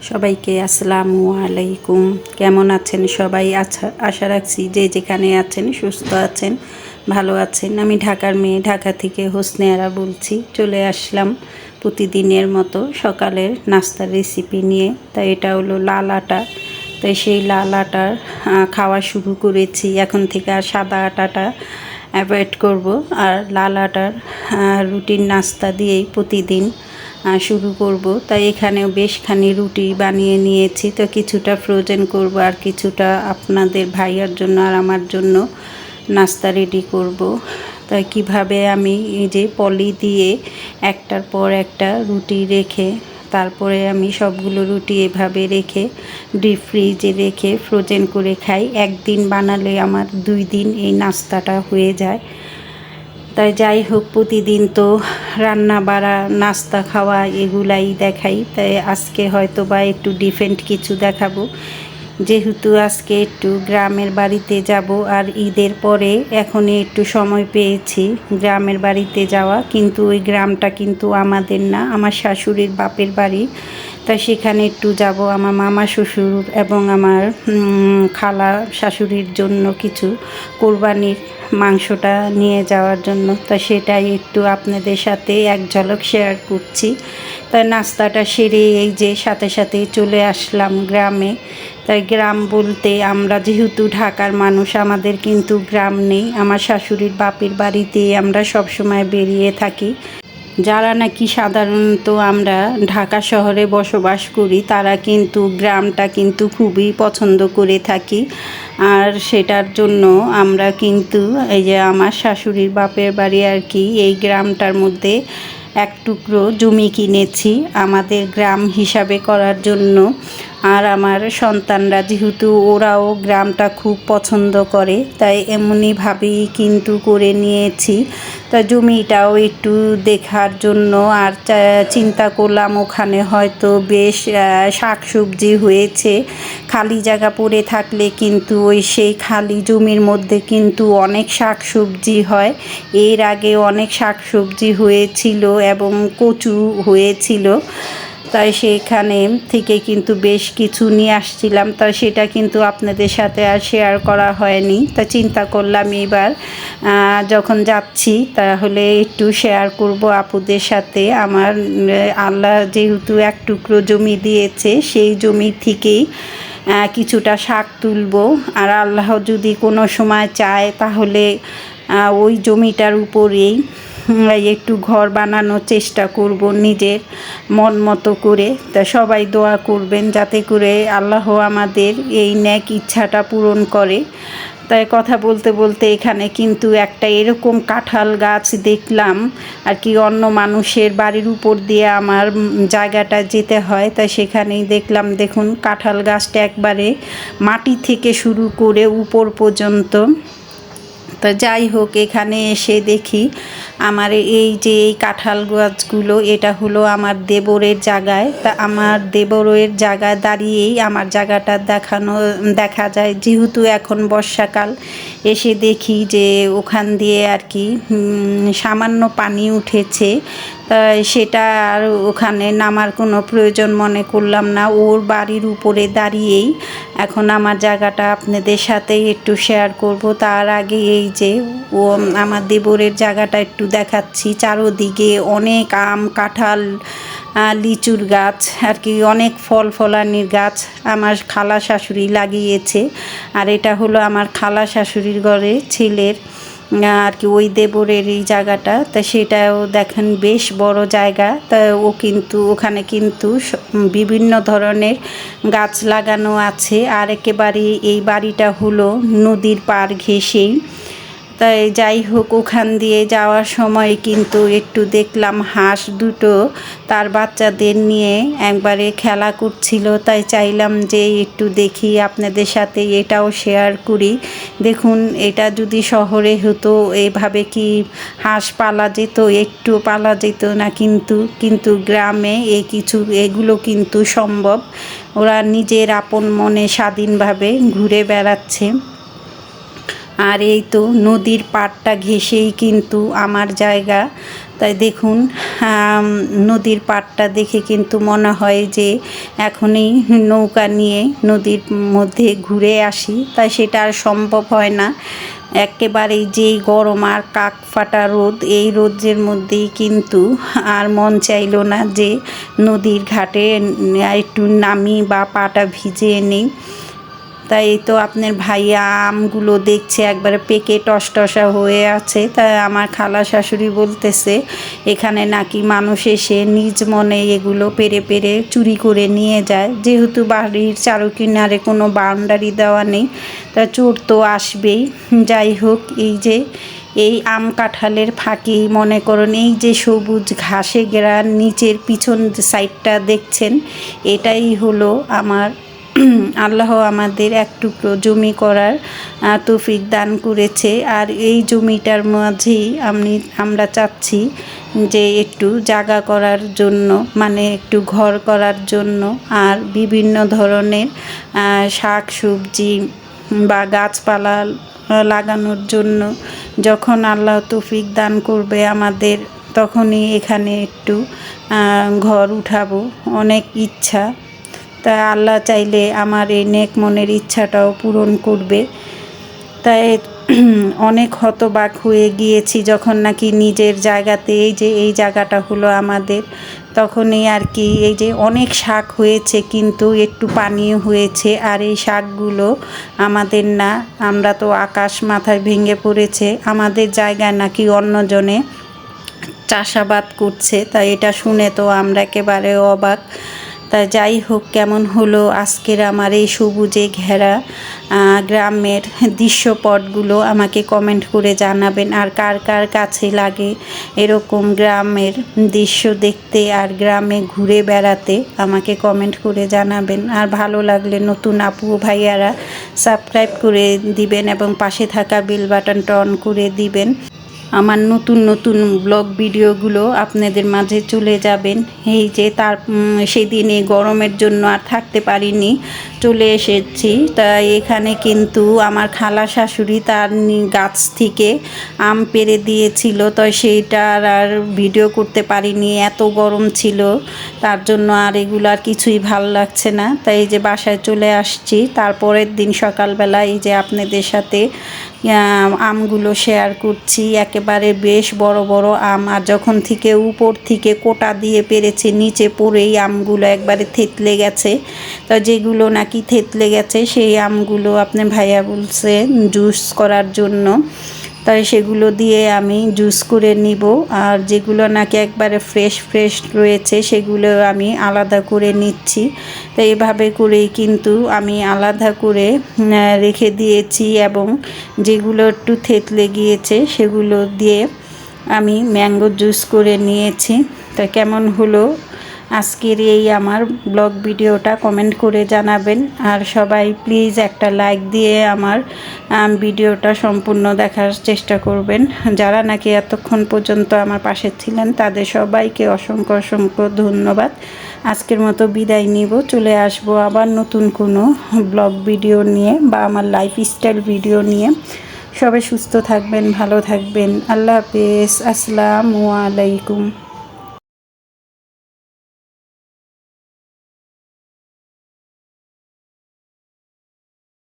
সবাইকে আসসালামু আলাইকুম। কেমন আছেন সবাই? আশা রাখছি যে যেখানে আছেন সুস্থ আছেন, ভালো আছেন। আমি ঢাকার মেয়ে, ঢাকা থেকে হোসনে আরা বলছি। চলে আসলাম প্রতিদিনের মতো সকালের নাস্তার রেসিপি নিয়ে। তাই এটা হলো লাল আটা। তাই সেই লাল আটার খাওয়া শুরু করেছি। এখন থেকে আর সাদা আটাটা অ্যাভয়েড করব, আর লাল আটার রুটিন নাস্তা দিয়েই প্রতিদিন শুরু করব। তাই এখানেও বেশখানি রুটি বানিয়ে নিয়েছি। তো কিছুটা ফ্রোজেন করব আর কিছুটা আপনাদের ভাইয়ার জন্য আর আমার জন্য নাস্তা রেডি করব। তাই কিভাবে আমি এই যে পলি দিয়ে একটার পর একটা রুটি রেখে তারপরে আমি সবগুলো রুটি এভাবে রেখে ডিপ ফ্রিজে রেখে ফ্রোজেন করে খাই। একদিন বানালে আমার 2 দিন এই নাস্তাটা হয়ে যায়। তাই যাই হোক, প্রতিদিন তো রান্না বাড়া নাস্তা খাওয়া এগুলাই দেখাই। তাই আজকে হয়তো বা একটু ডিফারেন্ট কিছু দেখাবো, যেহেতু আজকে একটু গ্রামের বাড়িতে যাব। আর ঈদের পরে এখনই একটু সময় পেয়েছি গ্রামের বাড়িতে যাওয়া, কিন্তু ওই গ্রামটা কিন্তু আমাদের না, আমার শাশুড়ির বাপের বাড়ি। তাই সেখানে একটু যাব আমার মামা শ্বশুর এবং আমার খালা শাশুড়ির জন্য কিছু কোরবানির মাংসটা নিয়ে যাওয়ার জন্য। তা সেটাই একটু আপনাদের সাথে এক ঝলক শেয়ার করছি। তাই নাস্তাটা সেরে এই যে সাথে সাথে চলে আসলাম গ্রামে। তাই গ্রাম বলতে আমরা যেহেতু ঢাকার মানুষ, আমাদের কিন্তু গ্রাম নেই। আমার শাশুড়ির বাপের বাড়িতে আমরা সবসময় বেরিয়ে থাকি। যারা নাকি সাধারণত আমরা ঢাকা শহরে বসবাস করি, তারা কিন্তু গ্রামটা কিন্তু খুবই পছন্দ করে থাকি। আর সেটার জন্য আমরা কিন্তু এই যে আমার শাশুড়ির বাপের বাড়ি আর কি, এই গ্রামটার মধ্যে এক টুকরো জমি কিনেছি আমাদের গ্রাম হিসাবে করার জন্য। আর আমার সন্তানরা যেহেতু ওরাও গ্রামটা খুব পছন্দ করে, তাই এমনিভাবেই কিন্তু করে নিয়েছি। তা জমিটাও একটু দেখার জন্য আর চিন্তা করলাম ওখানে হয়তো বেশ শাকসবজি হয়েছে। খালি জায়গা পড়ে থাকলে কিন্তু ওই সেই খালি জমির মধ্যে কিন্তু অনেক শাকসবজি হয়। এর আগে অনেক শাকসবজি হয়েছিল এবং কচু হয়েছিল। তাই সেখানে থেকে কিন্তু বেশ কিছু নিয়ে আসছিলাম। তাই সেটা কিন্তু আপনাদের সাথে আর শেয়ার করা হয়নি। তা চিন্তা করলাম এবার যখন যাচ্ছি তাহলে একটু শেয়ার করব আপুদের সাথে। আমার আল্লাহ যেহেতু এক টুকরো জমি দিয়েছে, সেই জমি থেকেই কিছুটা শাক তুলব। আর আল্লাহ যদি কোনো সময় চায় তাহলে ওই জমিটার উপরেই একটু ঘর বানানোর চেষ্টা করব নিজের মন মতো করে। তা সবাই দোয়া করবেন যাতে করে আল্লাহ আমাদের এই নেক ইচ্ছাটা পূরণ করে। তাই কথা বলতে বলতে এখানে কিন্তু একটা এরকম কাঁঠাল গাছ দেখলাম আর কি, অন্য মানুষের বাড়ির উপর দিয়ে আমার জায়গাটা যেতে হয়। তাই সেখানেই দেখলাম, দেখুন কাঁঠাল গাছটা একবারে মাটি থেকে শুরু করে উপর পর্যন্ত। তা যাই হোক, এখানে এসে দেখি আমার এই যে এই কাঁঠাল গাছগুলো, এটা হলো আমার দেবরের জায়গায়। তা আমার দেবরের জায়গায় দাঁড়িয়েই আমার জায়গাটা দেখা যায়। যেহেতু এখন বর্ষাকাল, এসে দেখি যে ওখান দিয়ে আর কি সামান্য পানি উঠেছে। সেটা আর ওখানে নামার কোনো প্রয়োজন মনে করলাম না। ওর বাড়ির উপরে দাঁড়িয়েই এখন আমার জায়গাটা আপনাদের সাথে একটু শেয়ার করব। তার আগে এই যে আমার দেবরের জায়গাটা একটু দেখাচ্ছি। চারোদিকে অনেক আম, কাঁঠাল, লিচুর গাছ আর কি, অনেক ফল ফলানির গাছ আমার খালা শাশুড়ি লাগিয়েছে। আর এটা হলো আমার খালা শাশুড়ির ঘরে ছেলের আর কি ওই দেবরের এই জায়গাটা। তা সেটাও দেখেন বেশ বড় জায়গা। তা ওখানে কিন্তু বিভিন্ন ধরনের গাছ লাগানো আছে। আর একেবারে এই বাড়িটা হলো নদীর পাড় ঘেঁষেই। তাই যাই হোক, ওখান দিয়ে যাওয়ার সময় কিন্তু একটু দেখলাম হাঁস দুটো তার বাচ্চাদের নিয়ে একবারে খেলা করছিল। তাই চাইলাম যে একটু দেখি আপনাদের সাথে এটাও শেয়ার করি। দেখুন, এটা যদি শহরে হতো এভাবে কি হাঁস পালা যেত? একটু পালা যেত না। কিন্তু গ্রামে এগুলো কিন্তু সম্ভব। ওরা নিজের আপন মনে স্বাধীনভাবে ঘুরে বেড়াচ্ছে। আর এই তো নদীর পাড়টা ঘেঁষেই কিন্তু আমার জায়গা। তাই দেখুন নদীর পাড়টা দেখে কিন্তু মনে হয় যে এখনই নৌকা নিয়ে নদীর মধ্যে ঘুরে আসি, তাই সেটা আর সম্ভব হয় না। একেবারেই যেই গরম আর কাক ফাটা রোদ, এই রোদের মধ্যেই কিন্তু আর মন চাইল না যে নদীর ঘাটে একটু নামি বা পাটা ভিজিয়ে নিই। তাই তো আপনার ভাইয়া আমগুলো দেখছে একবারে পেকে টসটসা হয়ে আছে। তাই আমার খালা শাশুড়ি বলতেছে এখানে নাকি মানুষ এসে নিজ মনে এগুলো পেরে পেরে চুরি করে নিয়ে যায়, যেহেতু বাড়ির চারু কিনারে কোনো বাউন্ডারি দেওয়া নেই, তা চোর তো আসবেই। যাই হোক, এই আম কাঁঠালের ফাঁকি মনে করুন এই যে সবুজ ঘাসে ঘেরা নিচের পিছন সাইডটা দেখছেন, এটাই হলো আমার আল্লাহ আমাদের এক টুকরো জমি করার তৌফিক দান করেছে। আর এই জমিটার মাঝেই আমরা চাচ্ছি যে একটু জায়গা করার জন্য, মানে একটু ঘর করার জন্য, আর বিভিন্ন ধরনের শাক সবজি বা গাছপালা লাগানোর জন্য। যখন আল্লাহ তৌফিক দান করবে আমাদের, তখনই এখানে একটু ঘর উঠাবো, অনেক ইচ্ছা। তা আল্লাহ চাইলে আমার এই নেক মনের ইচ্ছাটাও পূরণ করবে। তাই অনেক হতবাক হয়ে গিয়েছি যখন নাকি নিজের জায়গাতে, এই জায়গাটা হলো আমাদের, তখনই আর কি এই যে অনেক শাক হয়েছে কিন্তু একটু পানিও হয়েছে। আর এই শাকগুলো আমাদের না, আমরা তো আকাশ মাথায় ভেঙে পড়েছে, আমাদের জায়গায় নাকি অন্যজনে চাষাবাদ করছে। তাই এটা শুনে তো আমরা একেবারে অবাক। তা যাই হোক, কেমন হলো আজকের আমার এই সবুজে ঘেরা গ্রামের দৃশ্যপটগুলো আমাকে কমেন্ট করে জানাবেন। আর কার কার কাছে লাগে এরকম গ্রামের দৃশ্য দেখতে আর গ্রামে ঘুরে বেড়াতে, আমাকে কমেন্ট করে জানাবেন। আর ভালো লাগলে নতুন আপু ভাইয়ারা সাবস্ক্রাইব করে দিবেন এবং পাশে থাকা বেল বাটনটা অন করে দিবেন। আমার নতুন নতুন ব্লগ ভিডিওগুলো আপনাদের মাঝে চলে যাবেন। এই যে সেদিন এই গরমের জন্য আর থাকতে পারিনি, চলে এসেছি। তাই এখানে কিন্তু আমার খালা শাশুড়ি তার গাছ থেকে আম পেড়ে দিয়েছিল, তো সেইটার আর ভিডিও করতে পারিনি, এত গরম ছিল, তার জন্য আর এগুলো আর কিছুই ভাল লাগছে না। তাই এই যে বাসায় চলে আসছি। তারপরের দিন সকালবেলা এই যে আপনাদের সাথে আমগুলো শেয়ার করছি, একেবারে বেশ বড় বড় আম। আর যখন থেকে উপর থেকে কোটা দিয়ে পেরেছে, নিচে পড়েই আমগুলো একবারে থেতলে গেছে। তো যেগুলো নাকি থেতলে গেছে সেই আমগুলো আপনার ভাইয়া বলছে জুস করার জন্য, তাই সেগুলো দিয়ে আমি জুস করে নিব। আর যেগুলো নাকি একবারে ফ্রেশ ফ্রেশ রয়েছে সেগুলো আমি আলাদা করে নিচ্ছি। তো এইভাবে করেই কিন্তু আমি আলাদা করে রেখে দিয়েছি, এবং যেগুলো একটু থেতলে গিয়েছে সেগুলো দিয়ে আমি ম্যাঙ্গো জুস করে নিয়েছি। তো কেমন হলো আজকের এই আমার ব্লগ ভিডিওটা কমেন্ট করে জানাবেন। আর সবাই প্লিজ একটা লাইক দিয়ে আমার ভিডিওটা সম্পূর্ণ দেখার চেষ্টা করবেন। যারা নাকি এতক্ষণ পর্যন্ত আমার পাশে ছিলেন তাদের সবাইকে অসংখ্য অসংখ্য ধন্যবাদ। আজকের মতো বিদায় নিব, চলে আসব আবার নতুন কোনো ব্লগ ভিডিও নিয়ে বা আমার লাইফস্টাইল ভিডিও নিয়ে। সবাই সুস্থ থাকবেন, ভালো থাকবেন। আল্লাহ হাফেজ, আসসালামু আলাইকুম।